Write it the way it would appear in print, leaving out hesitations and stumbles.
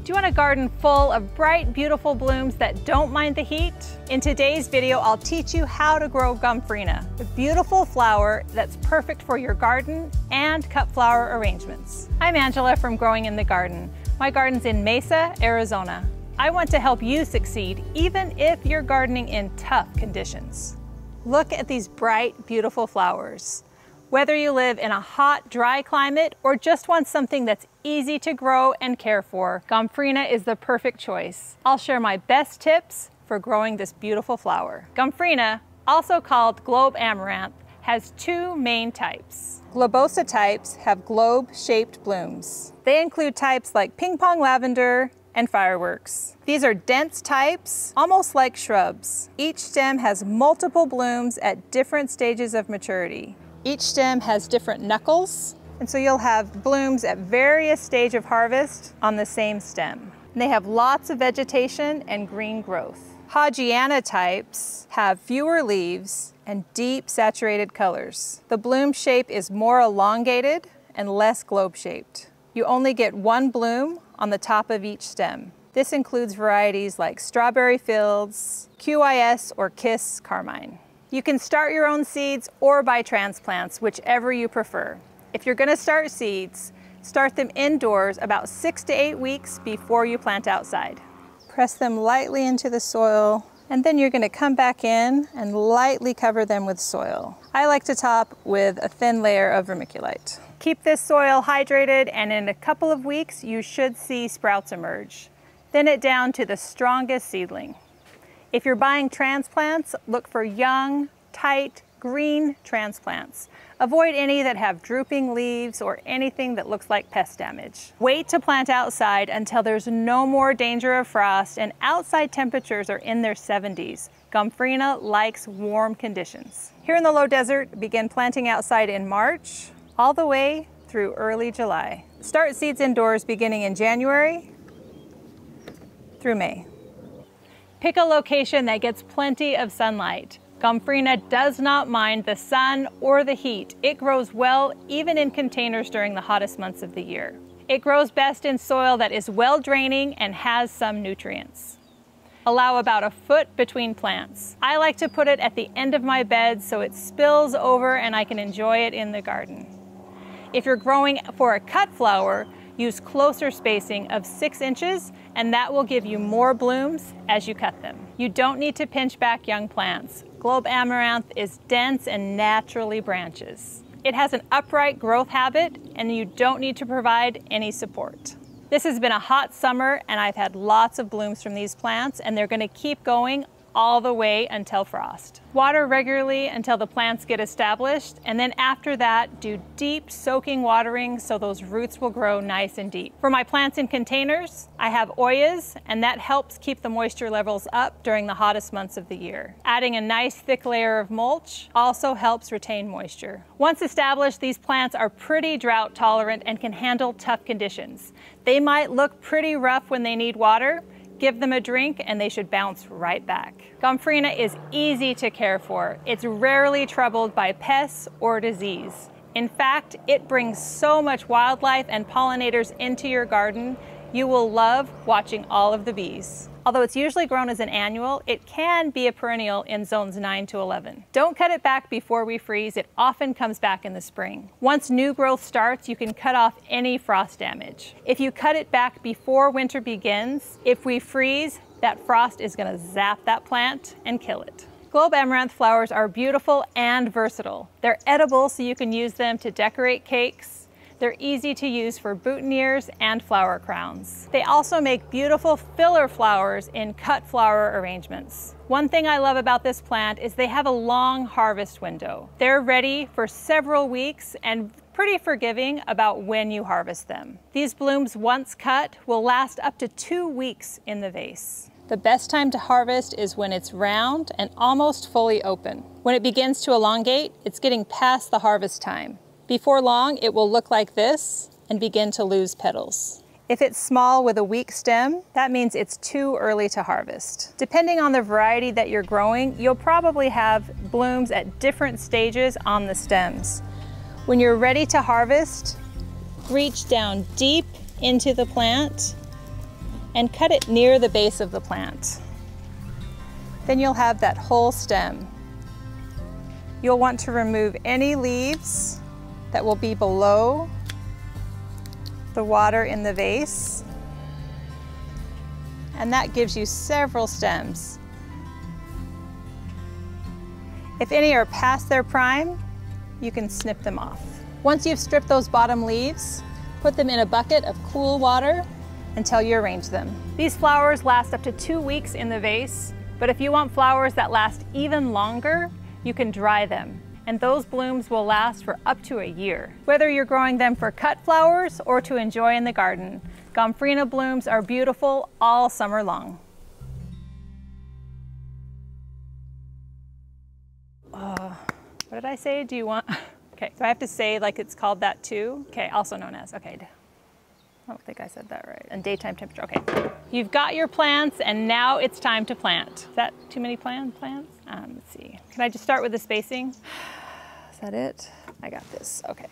Do you want a garden full of bright, beautiful blooms that don't mind the heat? In today's video, I'll teach you how to grow Gomphrena, a beautiful flower that's perfect for your garden and cut flower arrangements. I'm Angela from Growing in the Garden. My garden's in Mesa, Arizona. I want to help you succeed even if you're gardening in tough conditions. Look at these bright, beautiful flowers. Whether you live in a hot, dry climate or just want something that's easy to grow and care for, Gomphrena is the perfect choice. I'll share my best tips for growing this beautiful flower. Gomphrena, also called globe amaranth, has two main types. Globosa types have globe-shaped blooms. They include types like ping pong lavender and fireworks. These are dense types, almost like shrubs. Each stem has multiple blooms at different stages of maturity. Each stem has different knuckles, and so you'll have blooms at various stages of harvest on the same stem. And they have lots of vegetation and green growth. Haageana types have fewer leaves and deep saturated colors. The bloom shape is more elongated and less globe-shaped. You only get one bloom on the top of each stem. This includes varieties like Strawberry Fields, QIS, or Kiss Carmine. You can start your own seeds or buy transplants, whichever you prefer. If you're gonna start seeds, start them indoors about 6 to 8 weeks before you plant outside. Press them lightly into the soil, and then you're gonna come back in and lightly cover them with soil. I like to top with a thin layer of vermiculite. Keep this soil hydrated, and in a couple of weeks, you should see sprouts emerge. Thin it down to the strongest seedling. If you're buying transplants, look for young, tight, green transplants. Avoid any that have drooping leaves or anything that looks like pest damage. Wait to plant outside until there's no more danger of frost and outside temperatures are in their 70s. Gomphrena likes warm conditions. Here in the low desert, begin planting outside in March, all the way through early July. Start seeds indoors beginning in January through May. Pick a location that gets plenty of sunlight. Gomphrena does not mind the sun or the heat. It grows well even in containers during the hottest months of the year. It grows best in soil that is well draining and has some nutrients. Allow about a foot between plants. I like to put it at the end of my bed so it spills over and I can enjoy it in the garden. If you're growing for a cut flower, use closer spacing of 6 inches, and that will give you more blooms as you cut them. You don't need to pinch back young plants. Globe amaranth is dense and naturally branches. It has an upright growth habit, and you don't need to provide any support. This has been a hot summer, and I've had lots of blooms from these plants, and they're gonna keep going all the way until frost. Water regularly until the plants get established, and then after that, do deep soaking watering so those roots will grow nice and deep. For my plants in containers, I have Oyas, and that helps keep the moisture levels up during the hottest months of the year. Adding a nice thick layer of mulch also helps retain moisture. Once established, these plants are pretty drought tolerant and can handle tough conditions. They might look pretty rough when they need water. Give them a drink and they should bounce right back. Gomphrena is easy to care for. It's rarely troubled by pests or disease. In fact, it brings so much wildlife and pollinators into your garden, you will love watching all of the bees. Although it's usually grown as an annual, it can be a perennial in zones 9 to 11. Don't cut it back before we freeze. It often comes back in the spring. Once new growth starts, you can cut off any frost damage. If you cut it back before winter begins, if we freeze, that frost is gonna zap that plant and kill it. Globe amaranth flowers are beautiful and versatile. They're edible, so you can use them to decorate cakes. They're easy to use for boutonnieres and flower crowns. They also make beautiful filler flowers in cut flower arrangements. One thing I love about this plant is they have a long harvest window. They're ready for several weeks and pretty forgiving about when you harvest them. These blooms, once cut, will last up to 2 weeks in the vase. The best time to harvest is when it's round and almost fully open. When it begins to elongate, it's getting past the harvest time. Before long, it will look like this and begin to lose petals. If it's small with a weak stem, that means it's too early to harvest. Depending on the variety that you're growing, you'll probably have blooms at different stages on the stems. When you're ready to harvest, reach down deep into the plant and cut it near the base of the plant. Then you'll have that whole stem. You'll want to remove any leaves that will be below the water in the vase, and that gives you several stems. If any are past their prime, you can snip them off. Once you've stripped those bottom leaves, put them in a bucket of cool water until you arrange them. These flowers last up to 2 weeks in the vase, but if you want flowers that last even longer, you can dry them, and those blooms will last for up to a year. Whether you're growing them for cut flowers or to enjoy in the garden, Gomphrena blooms are beautiful all summer long. What did I say? Do you want? Okay, so I have to say like it's called that too? Okay, also known as, okay. I don't think I said that right. And daytime temperature, okay. You've got your plants and now it's time to plant. Is that too many plants? Let's see. Can I just start with the spacing? Is that it? I got this, okay.